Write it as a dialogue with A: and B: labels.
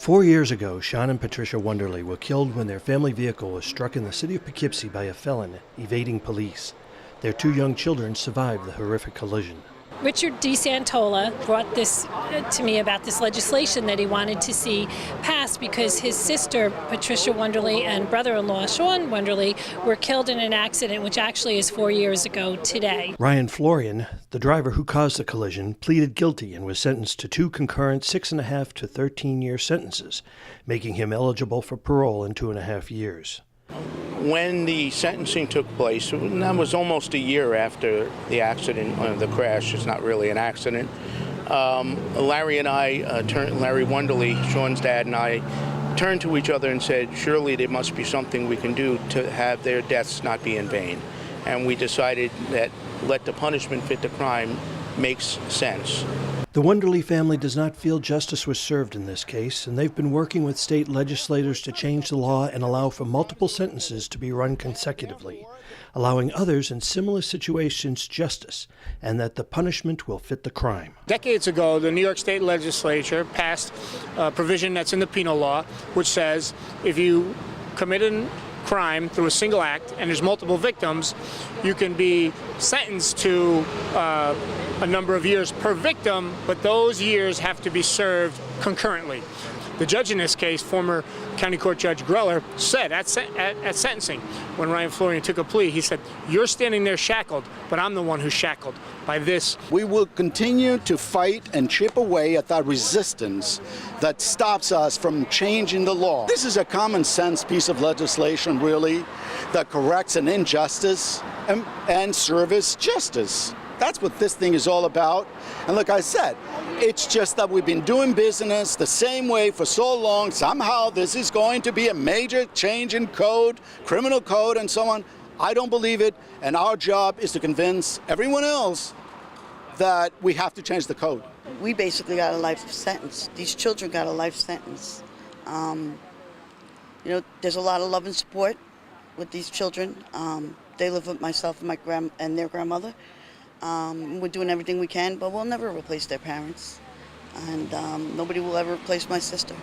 A: 4 years ago, Shawn and Patricia Wonderly were killed when their family vehicle was struck in the City of Poughkeepsie by a felon evading police. Their two young children survived the horrific collision.
B: Richard DeSantola brought this to me about this legislation that he wanted to see passed because his sister, Patricia Wonderly, and brother-in-law, Shawn Wonderly, were killed in an accident which actually is 4 years ago today.
A: Ryan Florian, the driver who caused the collision, pleaded guilty and was sentenced to two concurrent 6.5 to 13-year sentences, making him eligible for parole in 2.5 years.
C: When the sentencing took place, and that was almost a year after the accident, the crash. It's not really an accident. Larry and I, Larry Wonderly, Shawn's dad, and I turned to each other and said, surely there must be something we can do to have their deaths not be in vain. And we decided that let the punishment fit the crime makes sense.
A: The Wonderly family does not feel justice was served in this case, and they've been working with state legislators to change the law and allow for multiple sentences to be run consecutively, allowing others in similar situations justice, and that the punishment will fit the crime.
D: Decades ago, the New York State Legislature passed a provision that's in the penal law, which says if you commit a crime through a single act and there's multiple victims, you can be sentenced to a number of years per victim, but those years have to be served concurrently. The judge in this case, former County Court Judge Greller, said at sentencing, when Ryan Florian took a plea, he said, you're standing there shackled, but I'm the one who's shackled by this.
E: We will continue to fight and chip away at that resistance that stops us from changing the law. This is a common sense piece of legislation, really, that corrects an injustice and serves justice. That's what this thing is all about. And like I said, it's just that we've been doing business the same way for so long. Somehow this is going to be a major change in code, criminal code, and so on. I don't believe it, and our job is to convince everyone else that we have to change the code.
F: We basically got a life sentence. These children got a life sentence. There's a lot of love and support with these children. They live with myself and their grandmother. We're doing everything we can, but we'll never replace their parents. And nobody will ever replace my sister.